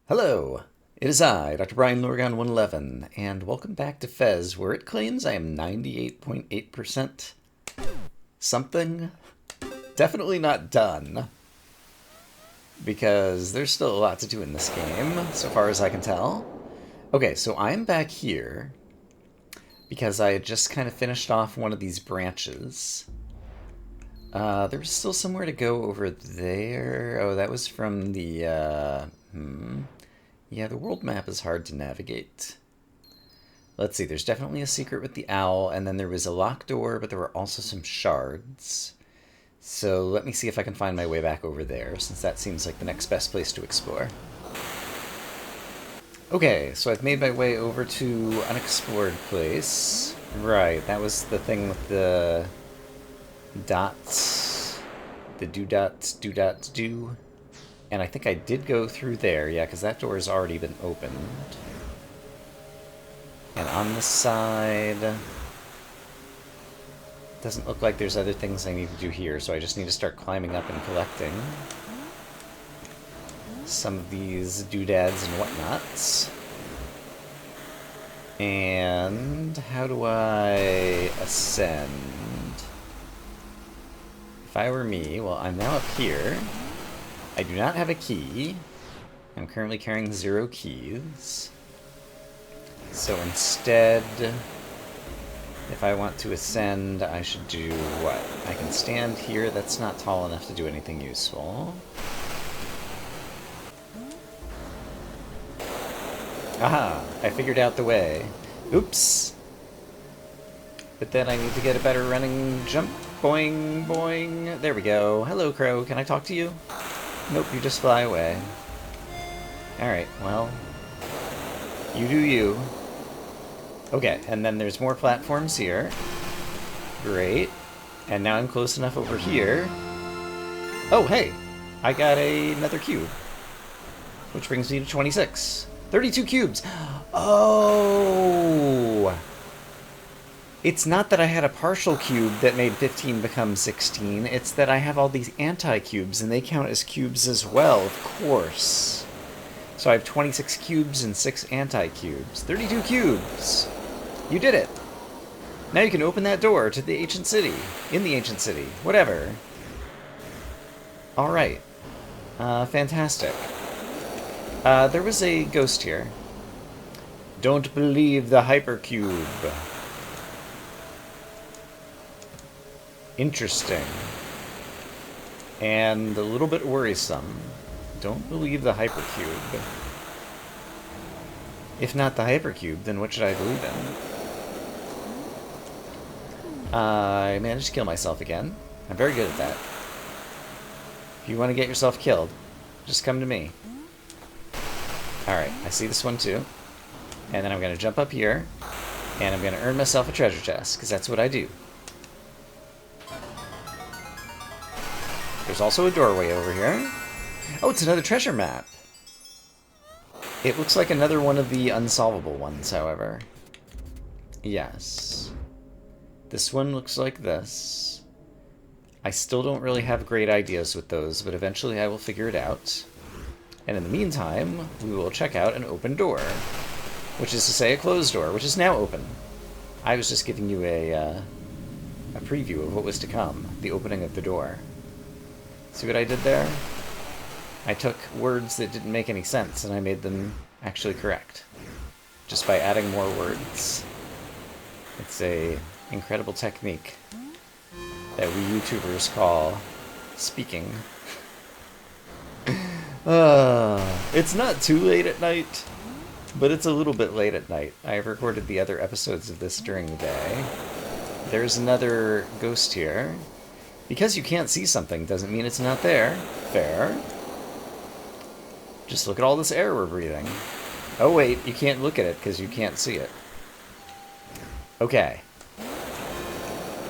Hello, it is I, Dr. Brian Lorgon111, and welcome back to Fez, where it claims I am 98.8% something. Definitely not done, because there's still a lot to do in this game, so far as I can tell. Okay, so I'm back here, because I had just kind of finished off one of these branches. There's still somewhere to go over there. Oh, that was from the, Yeah, the world map is hard to navigate. Let's see, there's definitely a secret with the owl, and then there was a locked door, but there were also some shards. So let me see if I can find my way back over there, since that seems like the next best place to explore. Okay, so I've made my way over to unexplored place. Right, that was the thing with the dots. The do-dots, do-dots, do. And I think I did go through there, yeah, because that door has already been opened. And on the side, doesn't look like there's other things I need to do here, so I just need to start climbing up and collecting some of these doodads and whatnots. And how do I ascend? If I were me, well, I'm now up here. I do not have a key. I'm currently carrying 0 keys. So instead, if I want to ascend, I should do what? I can stand here. That's not tall enough to do anything useful. Aha! I figured out the way. Oops! But then I need to get a better running jump. Boing, boing. There we go. Hello, Crow. Can I talk to you? Nope, you just fly away. Alright, well, you do you. Okay, and then there's more platforms here. Great. And now I'm close enough over here. Oh, hey! I got another cube. Which brings me to 26. 32 cubes! Oh! It's not that I had a partial cube that made 15 become 16, it's that I have all these anti-cubes, and they count as cubes as well, of course. So I have 26 cubes and 6 anti-cubes. 32 cubes! You did it! Now you can open that door to the ancient city. In the ancient city. Whatever. Alright. Fantastic. There was a ghost here. Don't believe the hypercube. Interesting. And a little bit worrisome. Don't believe the hypercube. If not the hypercube, then what should I believe in? I managed to kill myself again. I'm very good at that. If you want to get yourself killed, just come to me. Alright, I see this one too. And then I'm going to jump up here, and I'm going to earn myself a treasure chest, because that's what I do. There's also a doorway over here. Oh, it's another treasure map. It looks like another one of the unsolvable ones, however. Yes. This one looks like this. I still don't really have great ideas with those, but eventually I will figure it out. And in the meantime, we will check out an open door. Which is to say a closed door, which is now open. I was just giving you a preview of what was to come. The opening of the door. See what I did there? I took words that didn't make any sense and I made them actually correct. Just by adding more words. It's a incredible technique that we YouTubers call speaking. It's not too late at night, but it's a little bit late at night. I have recorded the other episodes of this during the day. There's another ghost here. Because you can't see something doesn't mean it's not there. Fair. Just look at all this air we're breathing. Oh wait, you can't look at it because you can't see it. Okay.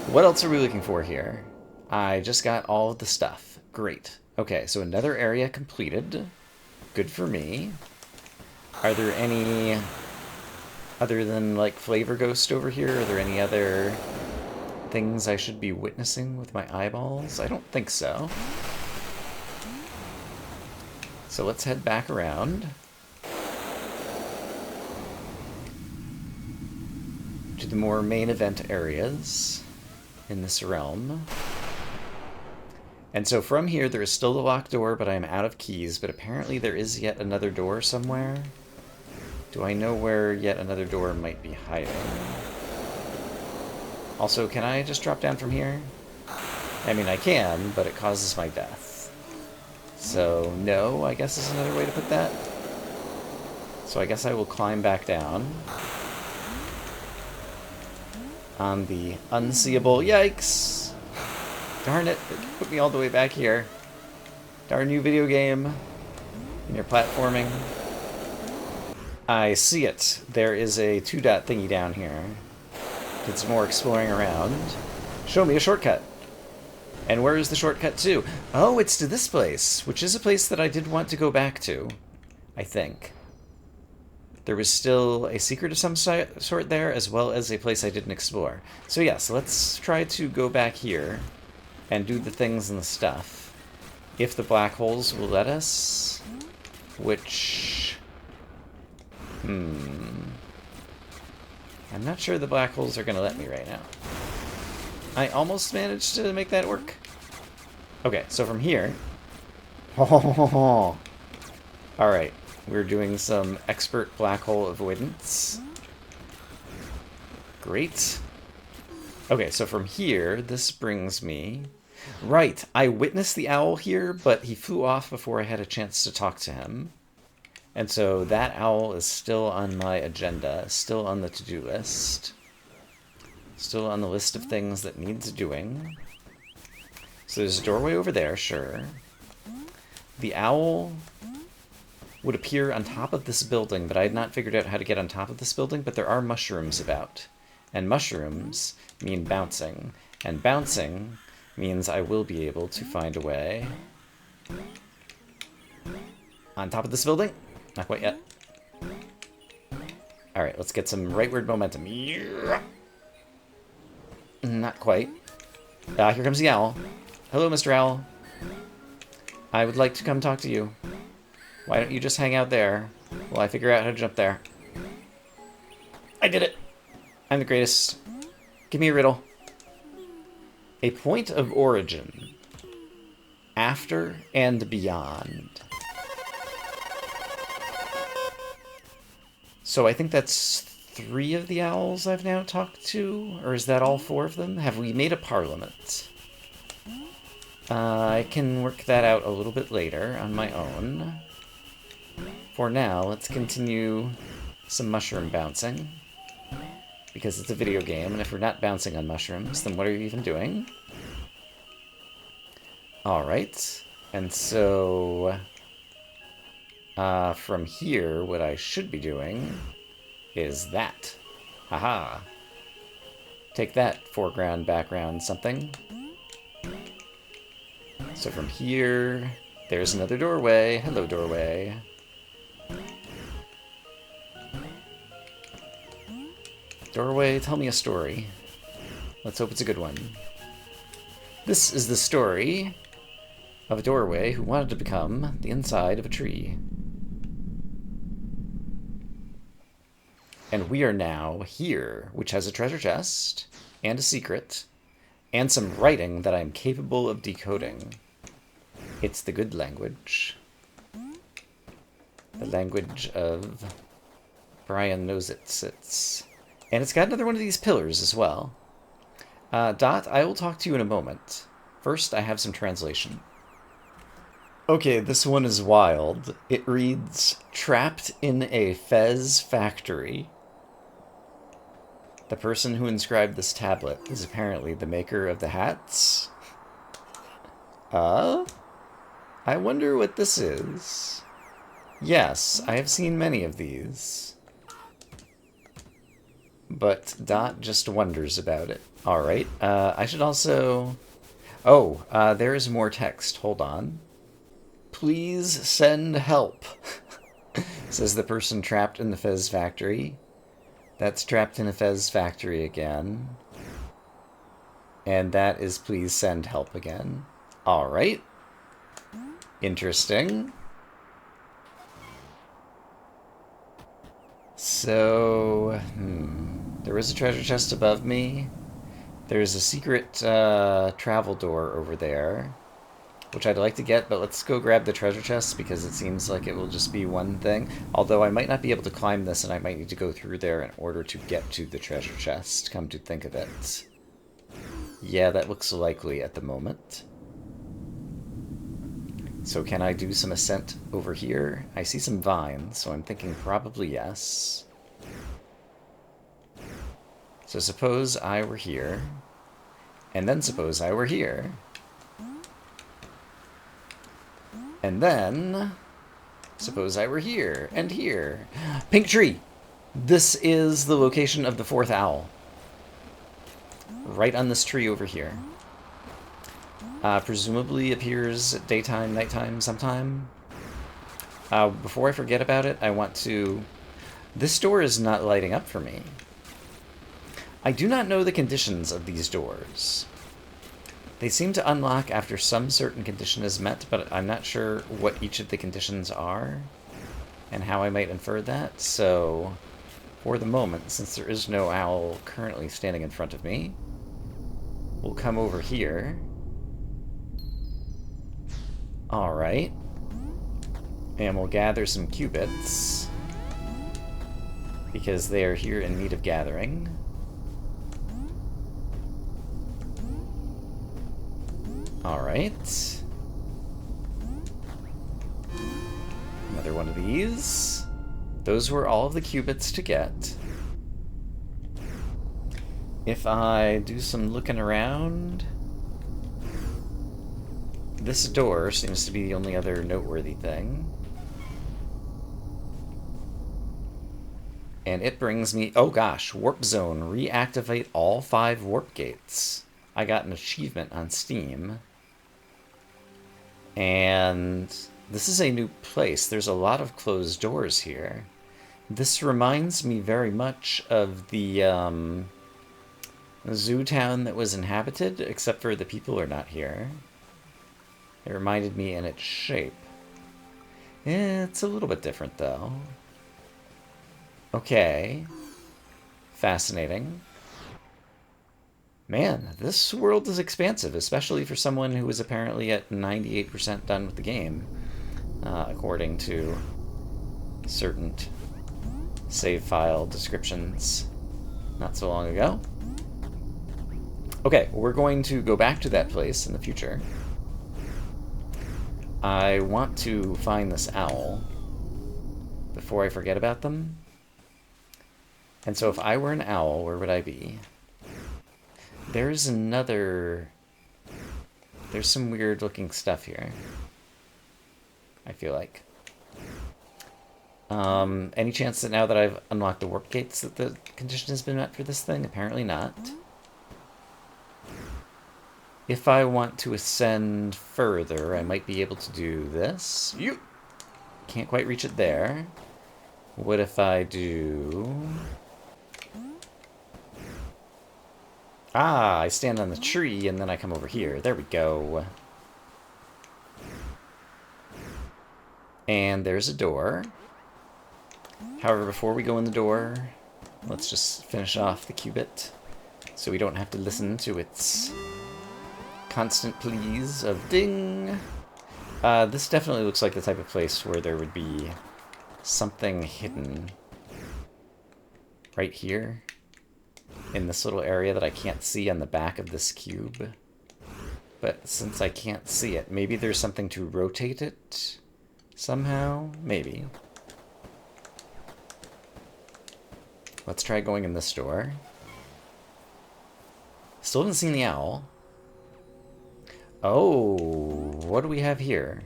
What else are we looking for here? I just got all of the stuff. Great. Okay, so another area completed. Good for me. Are there any... Other than, like, Flavor Ghost over here, are there any other things I should be witnessing with my eyeballs? I don't think so. So let's head back around. the more main event areas in this realm. And so from here, there is still the locked door, but I am out of keys. But apparently there is yet another door somewhere. Do I know where yet another door might be hiding? Also, can I just drop down from here? I mean, I can, but it causes my death. So, no, I guess is another way to put that. So I guess I will climb back down. On the unseeable... Yikes! Darn it, it put me all the way back here. Darn you, video game. And your platforming. I see it. There is a 2-dot thingy down here. Did some more exploring around. Show me a shortcut. And where is the shortcut to? Oh, it's to this place, which is a place that I did want to go back to, I think. There was still a secret of some sort there, as well as a place I didn't explore. So yes, let's try to go back here and do the things and the stuff. If the black holes will let us. Which... I'm not sure the black holes are going to let me right now. I almost managed to make that work. Okay, so from here... Alright, we're doing some expert black hole avoidance. Great. Okay, so from here, this brings me... Right, I witnessed the owl here, but he flew off before I had a chance to talk to him. And so that owl is still on my agenda, still on the to-do list. Still on the list of things that needs doing. So there's a doorway over there, sure. The owl would appear on top of this building, but I had not figured out how to get on top of this building, but there are mushrooms about. And mushrooms mean bouncing. And bouncing means I will be able to find a way. On top of this building? Not quite yet. Alright, let's get some rightward momentum. Yeah. Not quite. Here comes the owl. Hello, Mr. Owl. I would like to come talk to you. Why don't you just hang out there while I figure out how to jump there? I did it! I'm the greatest. Give me a riddle. A point of origin. After and beyond. So I think that's 3 of the owls I've now talked to? Or is that all 4 of them? Have we made a parliament? I can work that out a little bit later on my own. For now, let's continue some mushroom bouncing. Because it's a video game, and if we're not bouncing on mushrooms, then what are you even doing? Alright. And so... from here, what I should be doing is that. Haha. Take that, foreground, background, something. So from here, there's another doorway. Hello, doorway. Doorway, tell me a story. Let's hope it's a good one. This is the story of a doorway who wanted to become the inside of a tree. And we are now here, which has a treasure chest, and a secret, and some writing that I'm capable of decoding. It's the good language. The language of Brian Knows It Sits. And it's got another one of these pillars as well. Dot, I will talk to you in a moment. First, I have some translation. Okay, this one is wild. It reads, trapped in a fez factory. The person who inscribed this tablet is apparently the maker of the hats. I wonder what this is. Yes, I have seen many of these. But Dot just wonders about it. Alright, I should also... Oh, there is more text. Hold on. Please send help, says the person trapped in the Fez factory. That's trapped in a Fez factory again. And that is please send help again. Alright. Interesting. So, There is a treasure chest above me. There's a secret travel door over there, which I'd like to get, but let's go grab the treasure chest because it seems like it will just be one thing. Although I might not be able to climb this and I might need to go through there in order to get to the treasure chest, come to think of it. Yeah, that looks likely at the moment. So can I do some ascent over here? I see some vines, so I'm thinking probably yes. So suppose I were here, and then suppose I were here. And then, suppose I were here, and here. Pink tree! This is the location of the fourth owl. Right on this tree over here. Presumably appears at daytime, nighttime, sometime. Before I forget about it, I want to... This door is not lighting up for me. I do not know the conditions of these doors. They seem to unlock after some certain condition is met, but I'm not sure what each of the conditions are and how I might infer that. So, for the moment, since there is no owl currently standing in front of me, we'll come over here. Alright. And we'll gather some cubits, because they are here in need of gathering. Alright. Another one of these. Those were all of the cubits to get. If I do some looking around... This door seems to be the only other noteworthy thing. And it brings me... Oh gosh, Warp Zone. Reactivate all 5 warp gates. I got an achievement on Steam. And this is a new place. There's a lot of closed doors here. This reminds me very much of the zoo town that was inhabited, except for the people are not here. It reminded me in its shape. It's a little bit different, though. Okay. Fascinating. Man, this world is expansive, especially for someone who is apparently at 98% done with the game, according to certain save file descriptions not so long ago. Okay, we're going to go back to that place in the future. I want to find this owl before I forget about them. And so if I were an owl, where would I be? There's another... There's some weird looking stuff here, I feel like. Any chance that now that I've unlocked the warp gates that the condition has been met for this thing? Apparently not. If I want to ascend further, I might be able to do this. You can't quite reach it there. What if I do... Ah, I stand on the tree and then I come over here. There we go. And there's a door. However, before we go in the door, let's just finish off the cubit so we don't have to listen to its constant pleas of ding. This definitely looks like the type of place where there would be something hidden right here in this little area that I can't see on the back of this cube. But since I can't see it, maybe there's something to rotate it somehow? Maybe. Let's try going in this door. Still haven't seen the owl. Oh, what do we have here?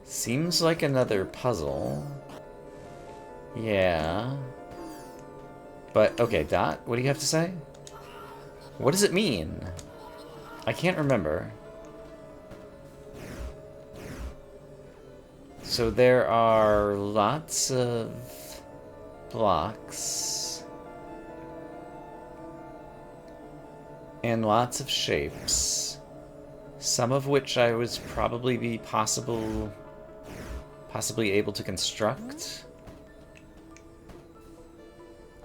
Seems like another puzzle. Yeah. But, okay, Dot, what do you have to say? What does it mean? I can't remember. So there are lots of blocks and lots of shapes, some of which I was probably possibly able to construct.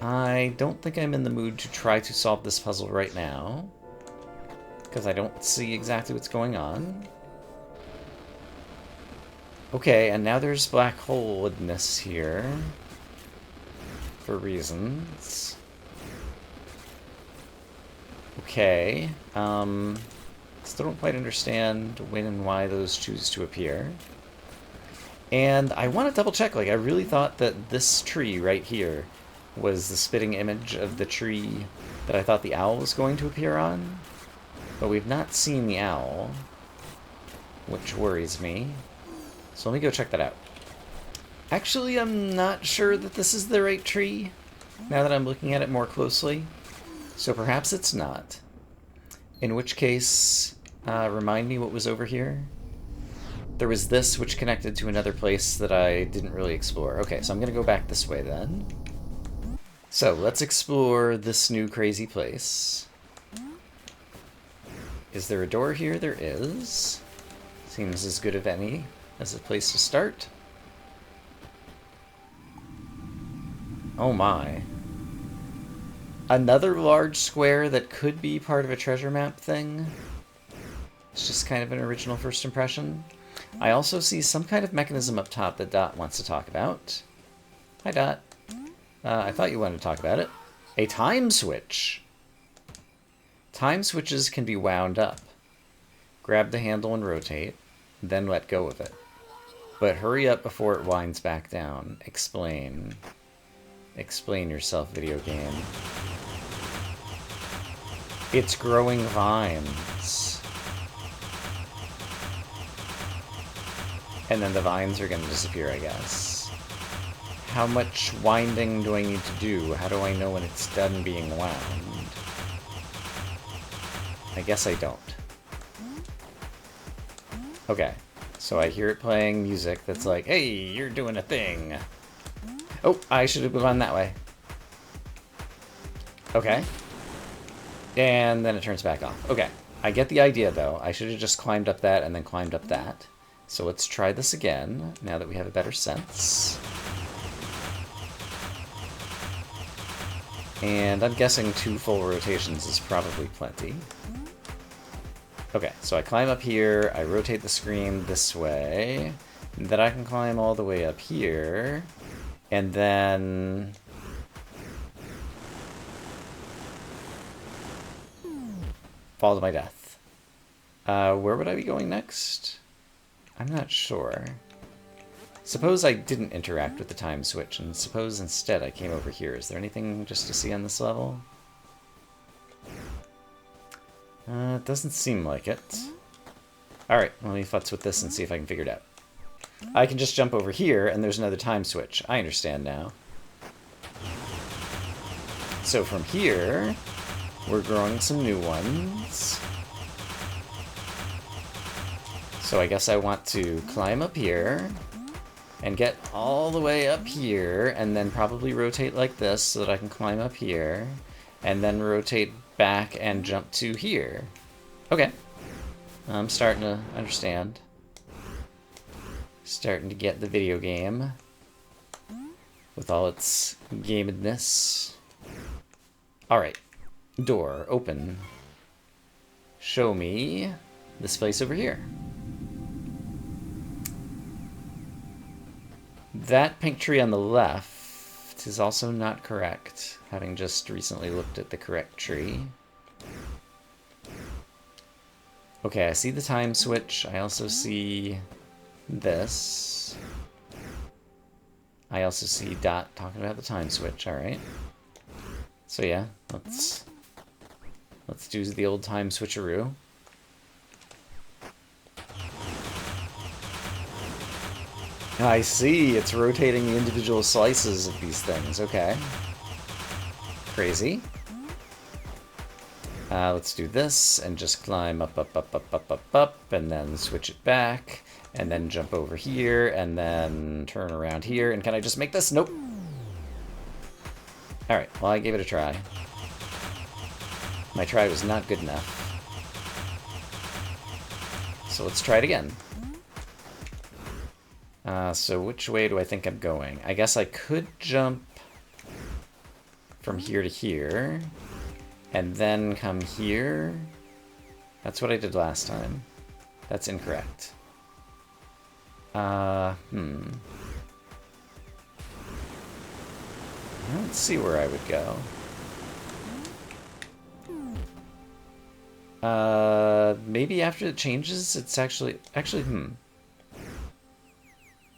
I don't think I'm in the mood to try to solve this puzzle right now, because I don't see exactly what's going on. Okay, and now there's black hole-ness here. For reasons. Okay, still don't quite understand when and why those choose to appear. And I want to double check, like, I really thought that this tree right here was the spitting image of the tree that I thought the owl was going to appear on. But we've not seen the owl, which worries me. So let me go check that out. Actually, I'm not sure that this is the right tree, now that I'm looking at it more closely. So perhaps it's not. In which case, remind me what was over here? There was this, which connected to another place that I didn't really explore. Okay, so I'm going to go back this way then. So let's explore this new crazy place. Is there a door here? There is. Seems as good of any as a place to start. Oh my. Another large square that could be part of a treasure map thing. It's just kind of an original first impression. I also see some kind of mechanism up top that Dot wants to talk about. Hi, Dot. I thought you wanted to talk about it. A time switch. Time switches can be wound up. Grab the handle and rotate, then let go of it. But hurry up before it winds back down. Explain. Explain yourself, video game. It's growing vines. And then the vines are going to disappear, I guess. How much winding do I need to do? How do I know when it's done being wound? I guess I don't. Okay, so I hear it playing music that's like, hey, you're doing a thing. Oh, I should have gone that way. Okay. And then it turns back off. Okay, I get the idea, though. I should have just climbed up that and then climbed up that. So let's try this again, now that we have a better sense. And I'm guessing 2 full rotations is probably plenty. Okay, so I climb up here, I rotate the screen this way, then I can climb all the way up here, and then... fall to my death. Where would I be going next? I'm not sure. Suppose I didn't interact with the time switch, and suppose instead I came over here. Is there anything just to see on this level? It doesn't seem like it. Alright, let me futz with this and see if I can figure it out. I can just jump over here, and there's another time switch. I understand now. So from here, we're growing some new ones. So I guess I want to climb up here and get all the way up here and then probably rotate like this so that I can climb up here and then rotate back and jump to here. Okay. I'm starting to understand. Starting to get the video game with all its gamedness. Alright. Door open. Show me this place over here. That pink tree on the left is also not correct, having just recently looked at the correct tree. Okay, I see the time switch. I also see this. I also see Dot talking about the time switch, alright. So yeah, let's do the old time switcheroo. I see, it's rotating the individual slices of these things, okay. Crazy. Let's do this, and just climb up, and then switch it back, and then jump over here, and then turn around here, and can I just make this? Nope. Alright, well I gave it a try. My try was not good enough. So let's try it again. So which way do I think I'm going? I guess I could jump from here to here, and then come here. That's what I did last time. That's incorrect. Let's see where I would go. Maybe after it changes, it's actually,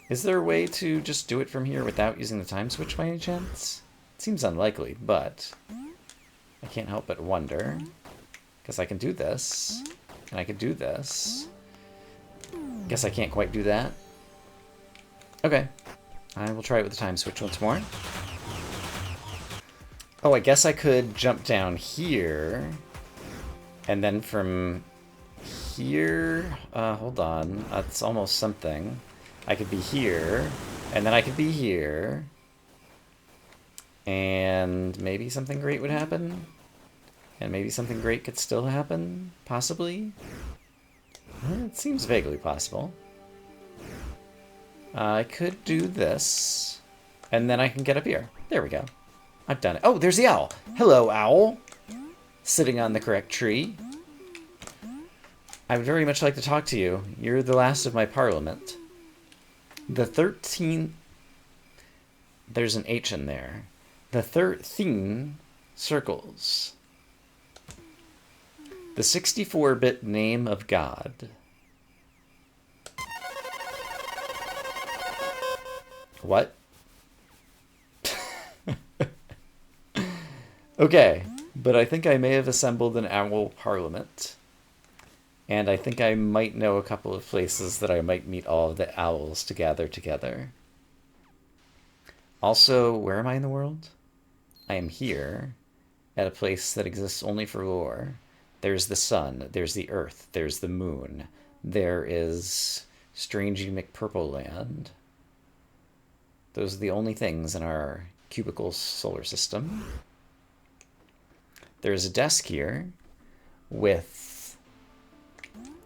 Is there a way to just do it from here without using the time switch by any chance? It seems unlikely, but I can't help but wonder. Because I can do this, and I could do this. Guess I can't quite do that. Okay. I will try it with the time switch once more. Oh, I guess I could jump down here. And then from here... hold on. That's almost something. I could be here. And then I could be here. And maybe something great would happen. And maybe something great could still happen. Possibly. It seems vaguely possible. I could do this. And then I can get up here. There we go. I've done it. Oh, there's the owl. Hello, owl. Sitting on the correct tree. I would very much like to talk to you. You're the last of my parliament. The 13... There's an H in there. The 13 circles. The 64-bit name of God. What? Okay, but I think I may have assembled an owl parliament. And I think I might know a couple of places that I might meet all of the owls to gather together. Also, where am I in the world? I am here, at a place that exists only for lore. There's the sun, there's the earth, there's the moon. There is Strangey McPurple Land. Those are the only things in our cubicle solar system. There's a desk here with...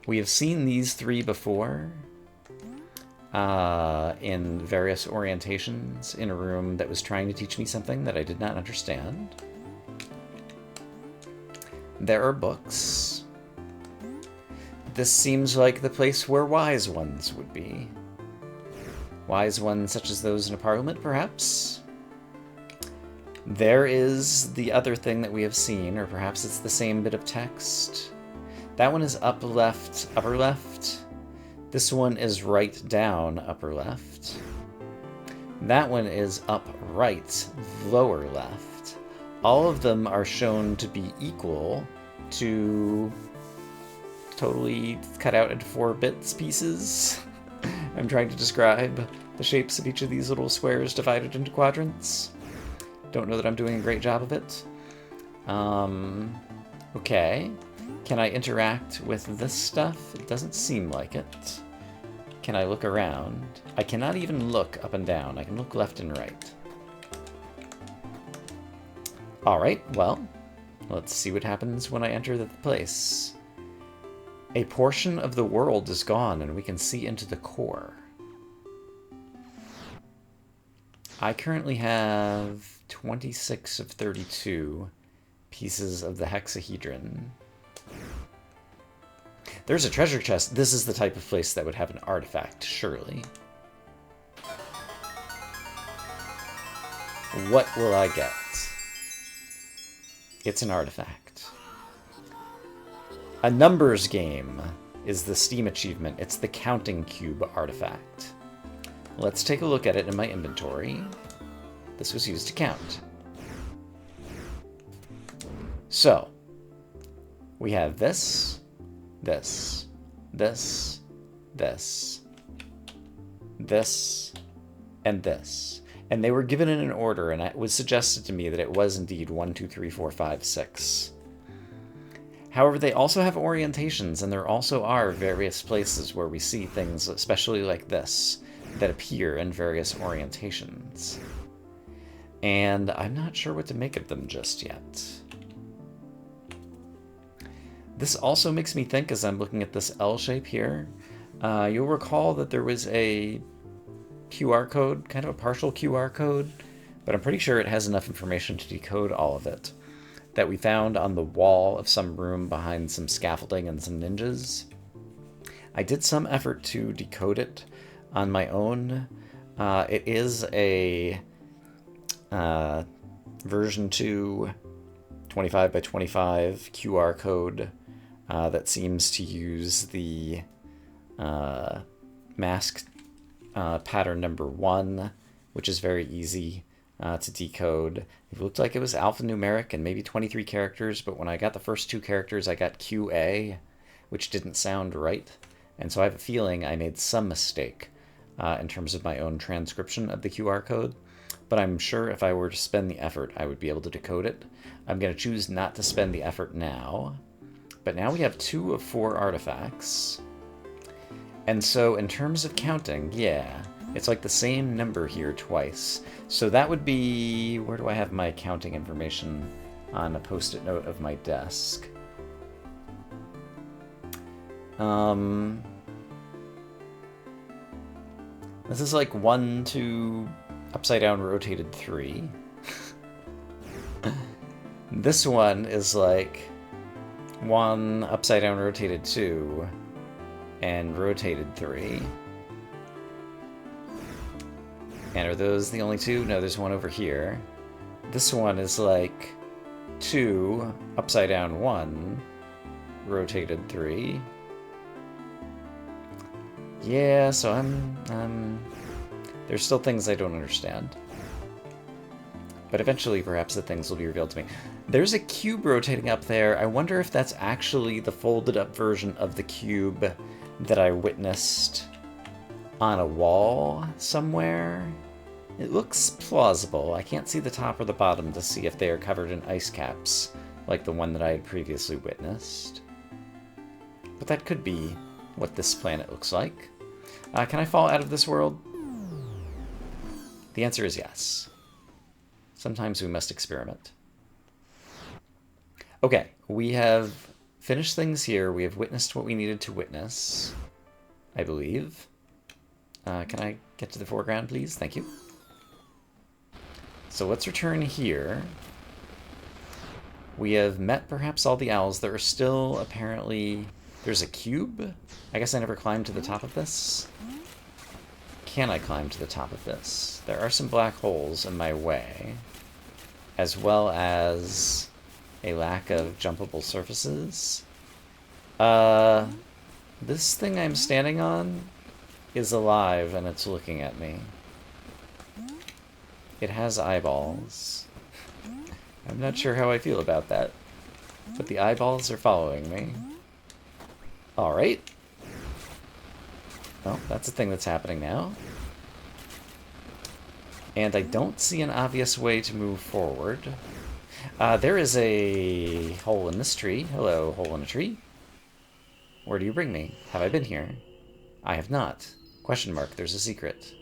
We have seen these three before in various orientations in a room that was trying to teach me something that I did not understand. There are books. This seems like the place where wise ones would be. Wise ones such as those in a parliament, perhaps? There is the other thing that we have seen, or perhaps it's the same bit of text. That one is up left, upper left. This one is right down, upper left. That one is up right, lower left. All of them are shown to be equal to totally cut out into 4-bit pieces. I'm trying to describe the shapes of each of these little squares divided into quadrants. Don't know that I'm doing a great job of it. Okay. Can I interact with this stuff? It doesn't seem like it. Can I look around? I cannot even look up and down. I can look left and right. Alright, well, let's see what happens when I enter the place. A portion of the world is gone and we can see into the core. I currently have 26 of 32 pieces of the hexahedron. There's a treasure chest. This is the type of place that would have an artifact, surely. What will I get? It's an artifact. A numbers game is the Steam achievement. It's the counting cube artifact. Let's take a look at it in my inventory. This was used to count. So, we have this, this, this, this, this, and this. And they were given in an order, and it was suggested to me that it was indeed 1, 2, 3, 4, 5, 6. However, they also have orientations, and there also are various places where we see things, especially like this, that appear in various orientations. And I'm not sure what to make of them just yet. This also makes me think, as I'm looking at this L shape here, you'll recall that there was a QR code, kind of a partial QR code, but I'm pretty sure it has enough information to decode all of it that we found on the wall of some room behind some scaffolding and some ninjas. I did some effort to decode it on my own. It is a version 2 25 by 25 QR code that seems to use the mask pattern number 1, which is very easy to decode. It looked like it was alphanumeric and maybe 23 characters, but when I got the first 2 characters, I got QA, which didn't sound right. And so I have a feeling I made some mistake in terms of my own transcription of the QR code. But I'm sure if I were to spend the effort, I would be able to decode it. I'm going to choose not to spend the effort now. But now we have 2 of 4 artifacts. And so in terms of counting, yeah, it's like the same number here twice. So that would be... where do I have my counting information? On a post-it note of my desk. This is like 1, 2, upside down rotated 3. This one is like 1, upside down rotated 2, and rotated 3. And are those the only 2? No, there's one over here. This one is like 2, upside down 1, rotated 3. Yeah, so I'm there's still things I don't understand. But eventually, perhaps the things will be revealed to me. There's a cube rotating up there. I wonder if that's actually the folded up version of the cube that I witnessed on a wall somewhere. It looks plausible. I can't see the top or the bottom to see if they are covered in ice caps, like the one that I had previously witnessed. But that could be what this planet looks like. Can I fall out of this world? The answer is yes. Sometimes we must experiment. Okay, we have finished things here. We have witnessed what we needed to witness, I believe. Can I get to the foreground, please? Thank you. So let's return here. We have met perhaps all the owls. There are still apparently... There's a cube? I guess I never climbed to the top of this. Can I climb to the top of this? There are some black holes in my way, as well as a lack of jumpable surfaces. This thing I'm standing on is alive and it's looking at me. It has eyeballs. I'm not sure how I feel about that, but the eyeballs are following me. Alright. Well, that's a thing that's happening now. And I don't see an obvious way to move forward. There is a hole in this tree. Hello, hole in a tree. Where do you bring me? Have I been here? I have not. Question mark, there's a secret.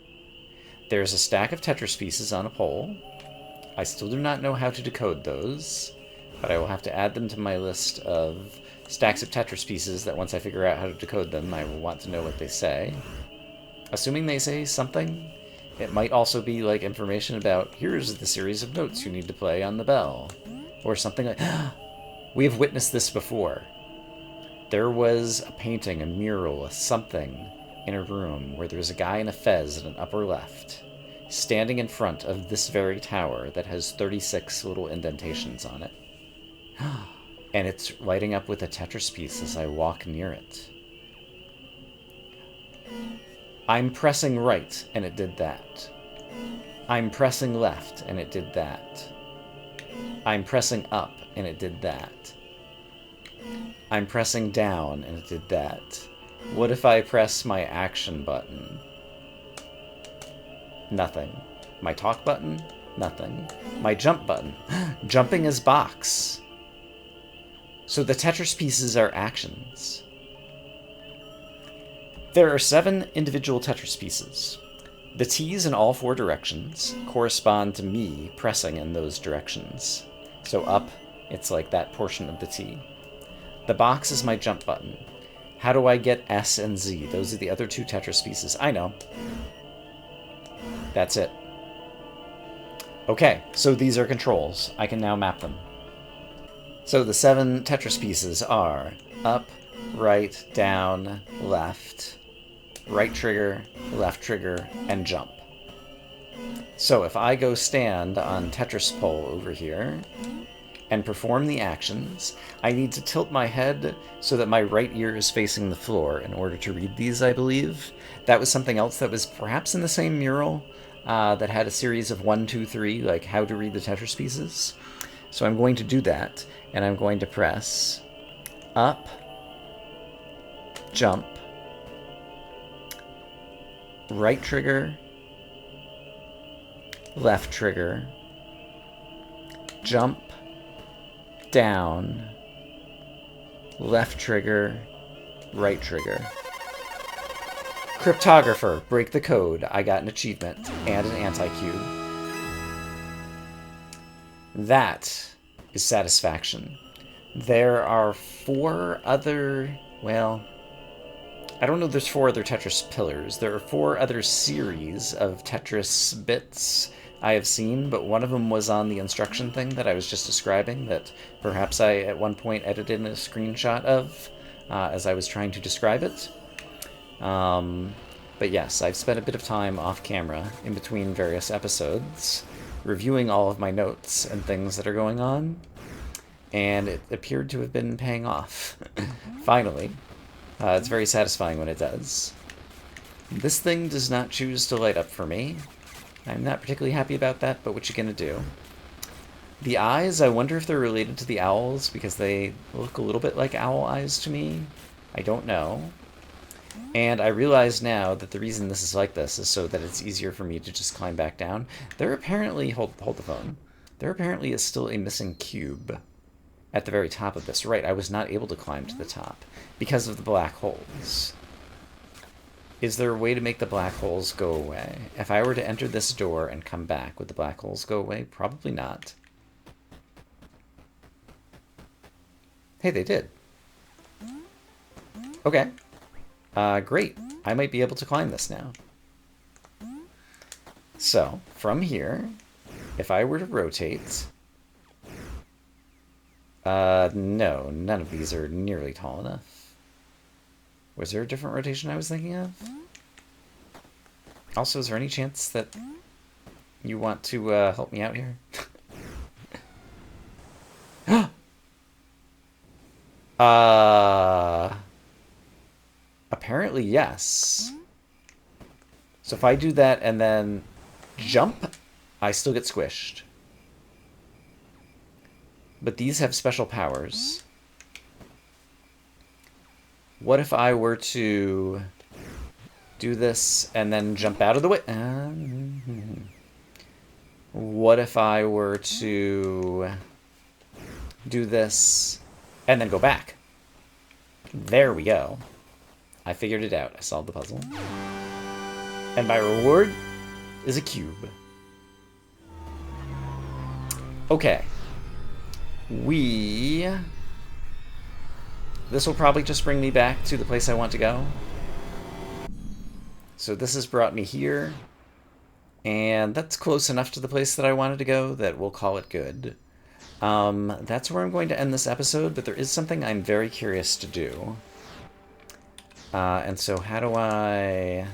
There's a stack of Tetris pieces on a pole. I still do not know how to decode those, but I will have to add them to my list of stacks of Tetris pieces that once I figure out how to decode them, I will want to know what they say. Assuming they say something, it might also be like information about, here's the series of notes you need to play on the bell. Or something like, we have witnessed this before. There was a painting, a mural, a something in a room where there's a guy in a fez in an upper left, standing in front of this very tower that has 36 little indentations on it. And it's lighting up with a Tetris piece as I walk near it. I'm pressing right, and it did that. I'm pressing left, and it did that. I'm pressing up, and it did that. I'm pressing down, and it did that. What if I press my action button? Nothing. My talk button? Nothing. My jump button. Jumping is box. So the Tetris pieces are actions. There are 7 individual Tetris pieces. The T's in all 4 directions correspond to me pressing in those directions. So up, it's like that portion of the T. The box is my jump button. How do I get S and Z? Those are the other 2 Tetris pieces. I know. That's it. Okay, so these are controls. I can now map them. So the 7 Tetris pieces are up, right, down, left, right trigger, left trigger, and jump. So if I go stand on Tetris pole over here and perform the actions, I need to tilt my head so that my right ear is facing the floor in order to read these, I believe. That was something else that was perhaps in the same mural that had a series of 1, 2, 3, like how to read the Tetris pieces. So I'm going to do that, and I'm going to press up, jump, right trigger, left trigger, jump, down, left trigger, right trigger. Cryptographer, break the code. I got an achievement and an anti-cube. That is satisfaction. There are 4 other, well, I don't know if there's 4 other Tetris pillars. There are 4 other series of Tetris bits I have seen, but one of them was on the instruction thing that I was just describing that perhaps I at one point edited a screenshot of as I was trying to describe it. But yes, I've spent a bit of time off camera in between various episodes reviewing all of my notes and things that are going on, and it appeared to have been paying off. Finally. It's very satisfying when it does. This thing does not choose to light up for me. I'm not particularly happy about that, but what you gonna do? The eyes, I wonder if they're related to the owls, because they look a little bit like owl eyes to me. I don't know. And I realize now that the reason this is like this is so that it's easier for me to just climb back down. There apparently, hold the phone. There apparently is still a missing cube at the very top of this. Right, I was not able to climb to the top because of the black holes. Is there a way to make the black holes go away? If I were to enter this door and come back, would the black holes go away? Probably not. Hey, they did. Okay. Great. I might be able to climb this now. So, from here, if I were to rotate... no, none of these are nearly tall enough. Was there a different rotation I was thinking of? Also, is there any chance that you want to help me out here? Apparently yes. So if I do that and then jump, I still get squished. But these have special powers. What if I were to do this and then jump out of the way? What if I were to do this and then go back? There we go. I figured it out. I solved the puzzle. And my reward is a cube. Okay. This will probably just bring me back to the place I want to go. So this has brought me here. And that's close enough to the place that I wanted to go that we'll call it good. That's where I'm going to end this episode, but there is something I'm very curious to do. And so how do I...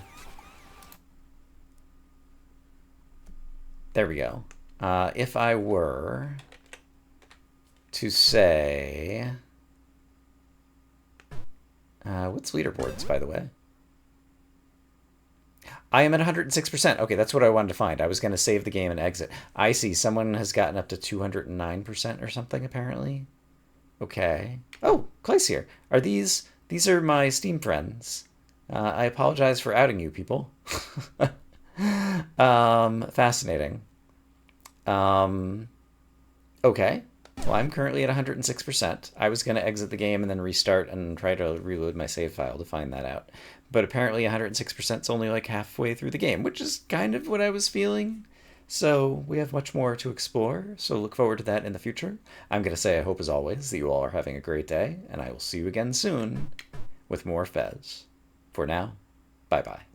There we go. If I were to say... what's leaderboards, by the way? I am at 106%. Okay, that's what I wanted to find. I was going to save the game and exit. I see. Someone has gotten up to 209% or something, apparently. Okay. Oh, Clay's here. Are these... These are my Steam friends. I apologize for outing you, people. Fascinating. Okay. Well, I'm currently at 106%. I was going to exit the game and then restart and try to reload my save file to find that out. But apparently 106% is only like halfway through the game, which is kind of what I was feeling. So we have much more to explore, so look forward to that in the future. I'm going to say I hope, as always, that you all are having a great day, and I will see you again soon with more Fez. For now, bye-bye.